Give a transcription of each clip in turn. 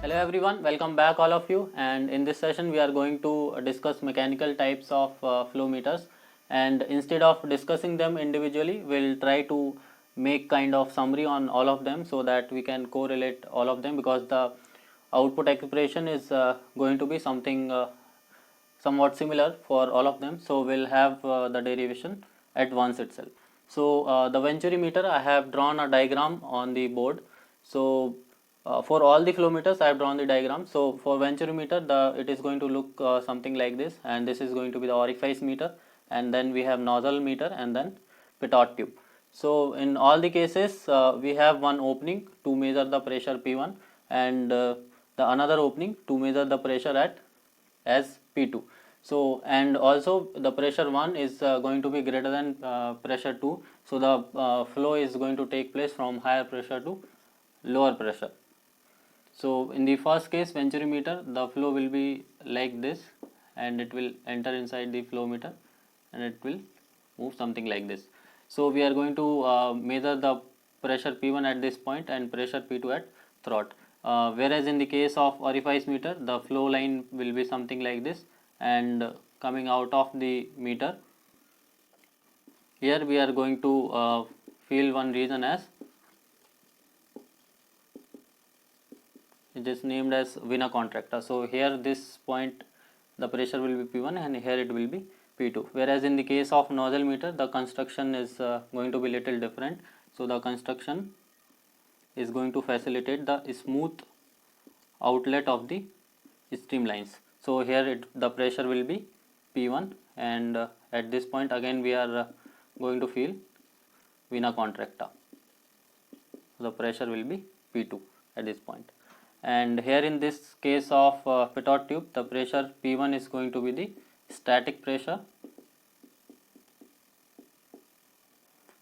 Hello everyone, welcome back all of you, and in this session we are going to discuss mechanical types of flow meters, and instead of discussing them individually we'll try to make kind of summary on all of them so that we can correlate all of them, because the output expression is going to be something somewhat similar for all of them. So we'll have the derivation at once itself. So the Venturi meter, I have drawn a diagram on the board. So for all the flow meters I have drawn the diagram. So for Venturi meter, it is going to look something like this, and this is going to be the orifice meter, and then we have nozzle meter, and then pitot tube. So in all the cases we have one opening to measure the pressure P1, and the another opening to measure the pressure at as P2. So and also the pressure 1 is going to be greater than pressure 2. So the flow is going to take place from higher pressure to lower pressure. So in the first case, Venturi meter, the flow will be like this, and it will enter inside the flow meter and it will move something like this. So we are going to measure the pressure P1 at this point and pressure P2 at throat. Whereas in the case of orifice meter, the flow line will be something like this, and coming out of the meter, here we are going to feel one region as, it is named as vena contracta. So here this point the pressure will be P1 and here it will be P2. Whereas in the case of nozzle meter, the construction is going to be little different. So the construction is going to facilitate the smooth outlet of the streamlines. So here the pressure will be P1, and at this point again we are going to feel vena contracta. The pressure will be P2 at this point. And here in this case of pitot tube, the pressure P1 is going to be the static pressure,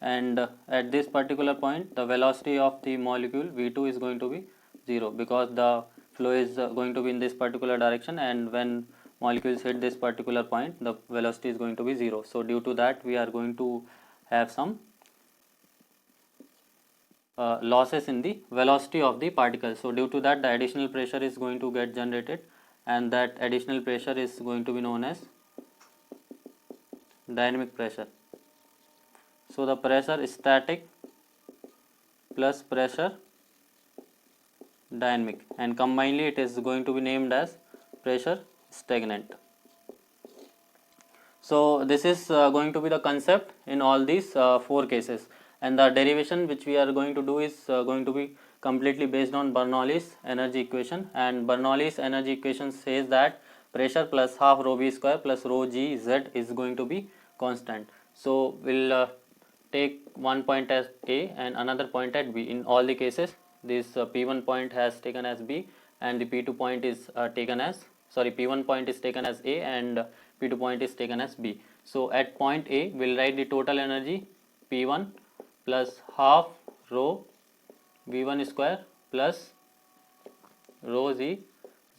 and at this particular point the velocity of the molecule V2 is going to be 0, because the flow is going to be in this particular direction, and when molecules hit this particular point the velocity is going to be 0. So due to that we are going to have some losses in the velocity of the particles. So due to that the additional pressure is going to get generated, and that additional pressure is going to be known as dynamic pressure. So the pressure static plus pressure dynamic, and combinedly it is going to be named as pressure stagnant. So this is going to be the concept in all these four cases, and the derivation which we are going to do is going to be completely based on Bernoulli's energy equation. And Bernoulli's energy equation says that pressure plus half rho v square plus rho g z is going to be constant. So we'll take one point as A and another point at B. In all the cases this P1 point has taken as B, and the P2 point is taken as, sorry, P1 point is taken as A and P2 point is taken as B. So at point A we'll write the total energy P1 plus half rho V1 square plus rho z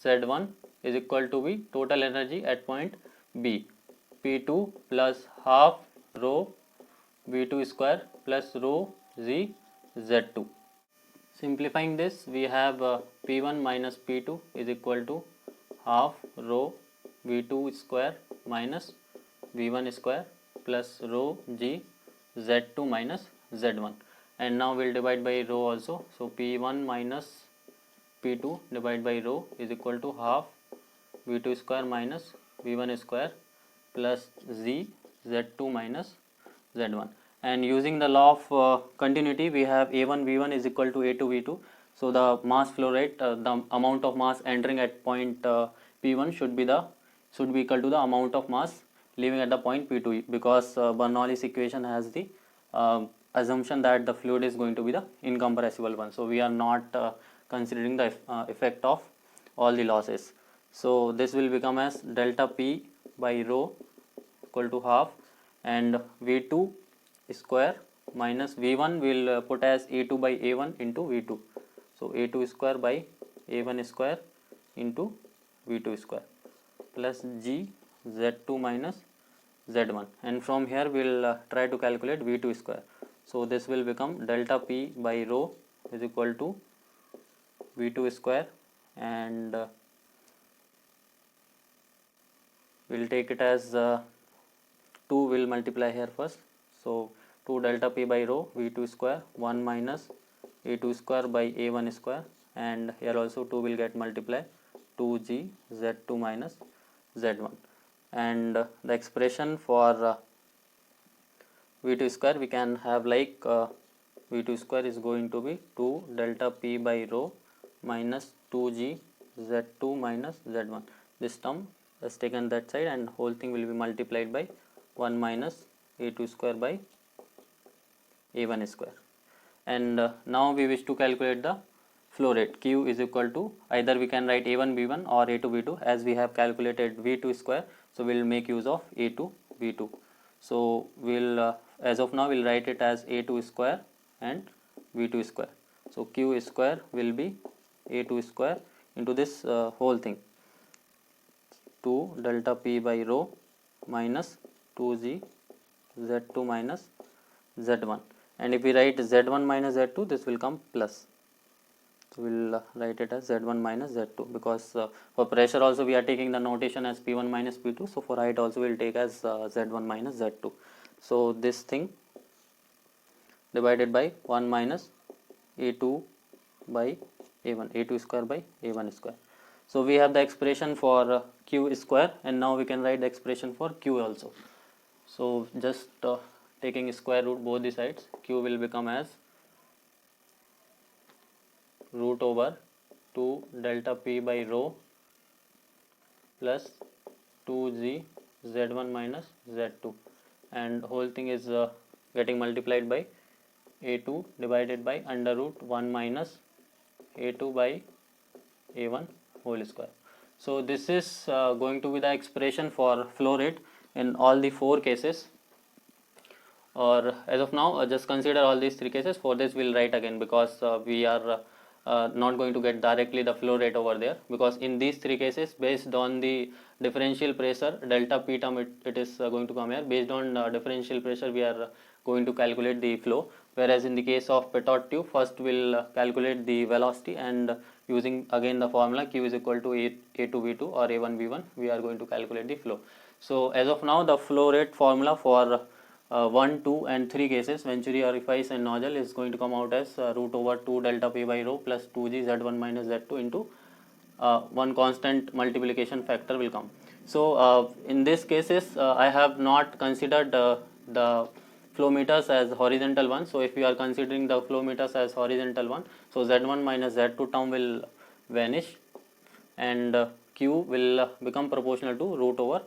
Z1 is equal to be total energy at point B. P2 plus half rho V2 square plus rho z Z2. Simplifying this, we have P1 minus P2 is equal to half rho V2 square minus V1 square plus rho g Z2 minus Z1. And now we'll divide by rho also. So P1 minus P2 divided by rho is equal to half V2 square minus V1 square plus z Z2 minus Z1. And using the law of continuity, we have A1 V1 is equal to A2 V2. So the mass flow rate, the amount of mass entering at point P1 should be equal to the amount of mass leaving at the point P2, because Bernoulli's equation has the assumption that the fluid is going to be the incompressible one. So we are not considering the effect of all the losses. So this will become as delta P by rho equal to half, and V2 square minus V1 will put as A2 by A1 into V2. So A2 square by A1 square into V2 square plus G Z2 minus Z1, and from here we will try to calculate V2 square. So this will become delta P by rho is equal to V2 square and we'll take it as 2 will multiply here first. So 2 delta P by rho V2 square 1 minus A2 square by A1 square, and here also 2 will get multiplied 2G Z2 minus Z1, and the expression for V2 square we can have like V2 square is going to be 2 delta P by rho minus 2G Z2 minus Z1. This term is taken that side and whole thing will be multiplied by 1 minus A2 square by A1 square. And now we wish to calculate the flow rate. Q is equal to, either we can write A1 B1 or A2 B2, as we have calculated V2 square, so we will make use of A2 B2. So we'll as of now we'll write it as A2 square and V2 square. So Q square will be A2 square into this whole thing, 2 delta P by rho minus 2G Z2 minus Z1, and if we write Z1 minus Z2, this will come plus. So we'll write it as Z1 minus Z2, because for pressure also we are taking the notation as P1 minus P2, so for height also we'll take as Z1 minus Z2. So this thing divided by 1 minus A2 by A1, A2 square by A1 square. So we have the expression for Q square, and now we can write the expression for Q also. So just taking square root both the sides, Q will become as root over 2 delta P by rho plus 2G Z1 minus Z2, and whole thing is getting multiplied by A2 divided by under root 1 minus A2 by A1 whole square. So this is going to be the expression for flow rate in all the 4 cases, or as of now just consider all these 3 cases. For this we'll write again, because we are not going to get directly the flow rate over there, because in these 3 cases, based on the differential pressure delta P term, it is going to come here. Based on differential pressure we are going to calculate the flow, whereas in the case of Pitot tube, first we'll calculate the velocity, and using again the formula Q is equal to A2 V2 or A1 V1, we are going to calculate the flow. So as of now the flow rate formula for 1, 2 and 3 cases, venturi, orifice and nozzle, is going to come out as root over 2 delta P by rho plus 2G Z1 minus Z2 into one constant multiplication factor will come. So in these cases I have not considered the flow meters as horizontal one. So if we are considering the flow meters as horizontal one, so Z1 minus Z2 term will vanish, and Q will become proportional to root over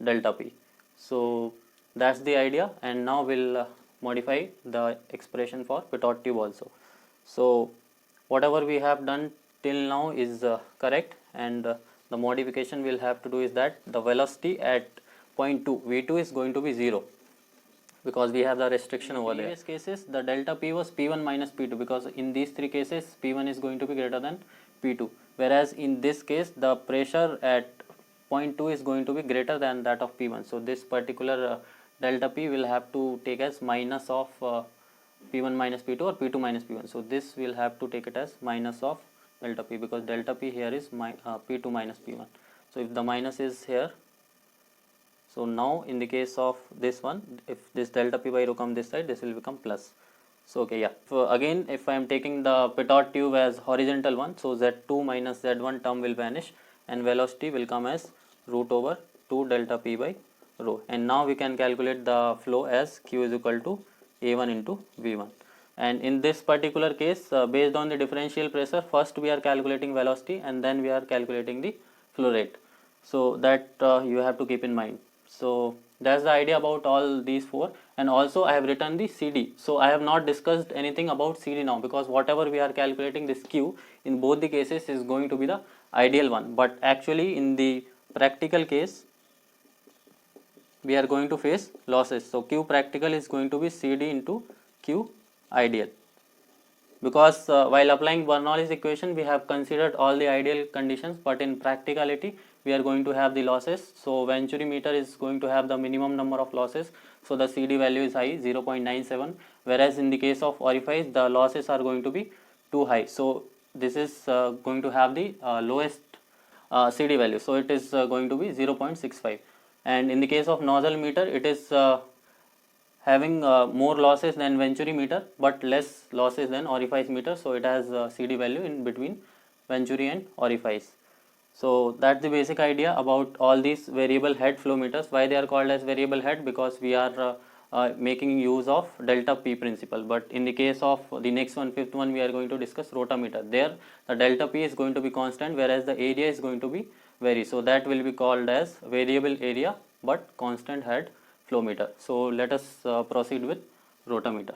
delta P. So that's the idea, and now we'll modify the expression for Pitot tube also. So whatever we have done till now is correct, and the modification we'll have to do is that the velocity at point 2 V2 is going to be 0, because we have the restriction over there. In these cases the delta P was P1 minus P2, because in these 3 cases P1 is going to be greater than P2, whereas in this case the pressure at point 2 is going to be greater than that of P1. So this particular delta P will have to take as minus of P1 minus P2 or P2 minus P1. So this will have to take it as minus of delta P, because delta P here is P2 minus P1. So if the minus is here, so now in the case of this one, if this delta P by rho come this side, this will become plus. So okay, yeah. So again, if I am taking the Pitot tube as horizontal one, so Z2 minus Z1 term will vanish, and velocity will come as root over 2 delta P by rho. And now we can calculate the flow as Q is equal to A1 into V1. And in this particular case, based on the differential pressure, first we are calculating velocity and then we are calculating the flow rate. So that you have to keep in mind. So that's the idea about all these 4. And also I have written the CD. So I have not discussed anything about CD now, because whatever we are calculating, this Q in both the cases is going to be the ideal one. But actually in the practical case we are going to face losses. So Q practical is going to be CD into Q ideal, because while applying Bernoulli's equation we have considered all the ideal conditions, but in practicality we are going to have the losses. So venturi meter is going to have the minimum number of losses, so the CD value is high, 0.97, whereas in the case of orifice the losses are going to be too high. So this is going to have the lowest CD value, so it is going to be 0.65. And in the case of nozzle meter, it is having more losses than Venturi meter but less losses than orifice meter, so it has CD value in between Venturi and orifice. So that's the basic idea about all these variable head flow meters. Why they are called as variable head? Because we are making use of delta P principle. But in the case of the next one, fifth one, we are going to discuss rotameter. There the delta P is going to be constant, whereas the area is going to be vary. So that will be called as variable area but constant head flow meter. So let us proceed with rotameter.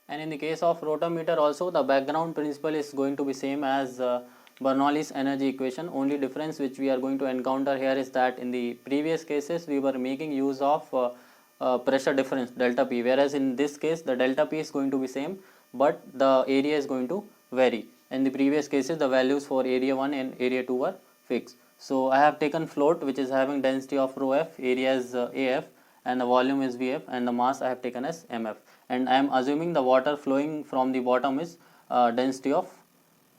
And in the case of rotameter also, the background principle is going to be same as Bernoulli's energy equation. Only difference which we are going to encounter here is that in the previous cases we were making use of pressure difference delta P, whereas in this case the delta P is going to be same but the area is going to vary. In the previous cases the values for area 1 and area 2 were fixed. So I have taken float which is having density of rho f, area is AF, and the volume is Vf, and the mass I have taken as Mf, and I am assuming the water flowing from the bottom is density of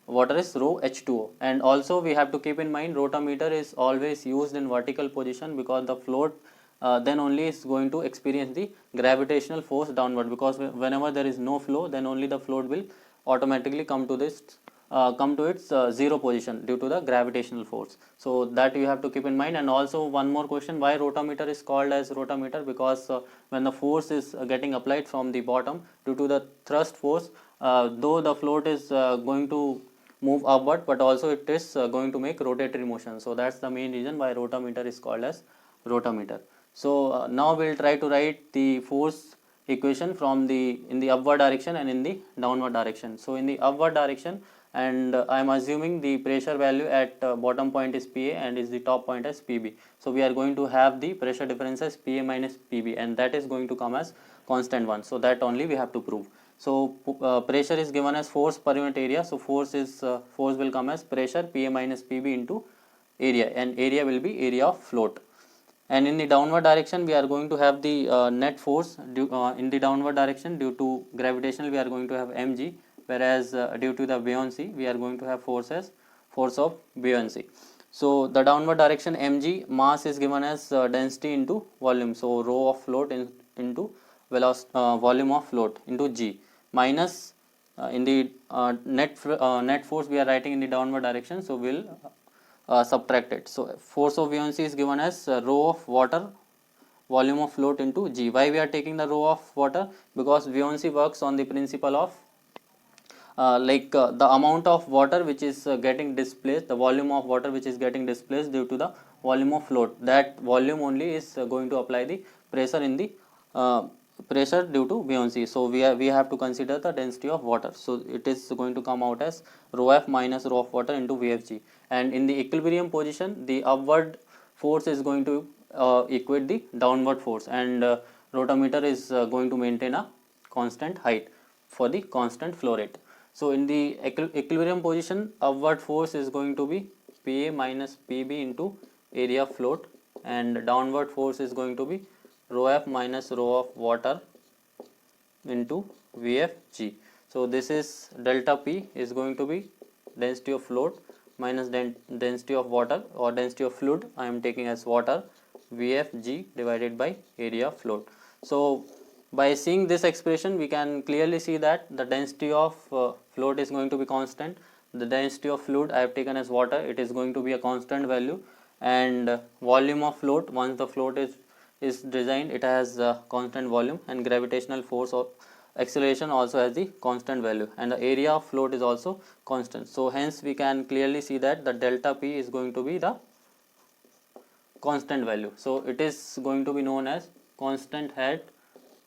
water is rho H2O. And also we have to keep in mind rotameter is always used in vertical position because the float then only is going to experience the gravitational force downward, because whenever there is no flow then only the float will automatically come to its zero position due to the gravitational force. So that you have to keep in mind. And also one more question, why rotameter is called as rotameter? Because when the force is getting applied from the bottom due to the thrust force, though the float is going to move upward, but also it is going to make rotatory motion. So that's the main reason why rotameter is called as rotameter. So now we'll try to write the force equation from in the upward direction and in the downward direction. So in the upward direction, and I am assuming the pressure value at bottom point is PA and is the top point as PB. So we are going to have the pressure difference as PA minus PB, and that is going to come as constant one. So that only we have to prove. So pressure is given as force per unit area. So force will come as pressure PA minus PB into area, and area will be area of float. And in the downward direction we are going to have the net force in the downward direction due to gravitational we are going to have mg, whereas due to the buoyancy we are going to have force as force of buoyancy. So the downward direction mg, mass is given as density into volume, so rho of float into volume of float into g, minus in the net force we are writing in the downward direction, so we'll subtract it. So force of buoyancy is given as rho of water volume of float into g. Why we are taking the rho of water? Because buoyancy works on the principle of the amount of water which is getting displaced, the volume of water which is getting displaced due to the volume of float, that volume only is going to apply the pressure in the pressure due to buoyancy. So we have to consider the density of water. So it is going to come out as rho f minus rho of water into Vfg. And in the equilibrium position, the upward force is going to equate the downward force, and rotameter is going to maintain a constant height for the constant flow rate. So in the equilibrium position, upward force is going to be Pa minus Pb into area of float, and downward force is going to be rho f minus rho of water into Vfg. So this is delta P is going to be density of float minus density of water or density of fluid I am taking as water, Vfg divided by area of float. So by seeing this expression we can clearly see that the density of float is going to be constant, the density of fluid I have taken as water, it is going to be a constant value, and volume of float, once the float is designed, it has constant volume, and gravitational force or acceleration also has the constant value, and the area of float is also constant. So hence we can clearly see that the delta P is going to be the constant value. So it is going to be known as constant head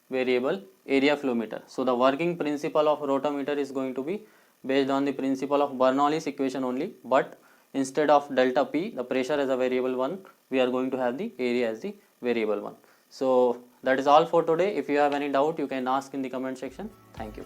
variable area flow meter. So the working principle of rotameter is going to be based on the principle of Bernoulli's equation only, but instead of delta P, the pressure as a variable one, we are going to have the area as the variable one. So that is all for today. If you have any doubt, you can ask in the comment section. Thank you.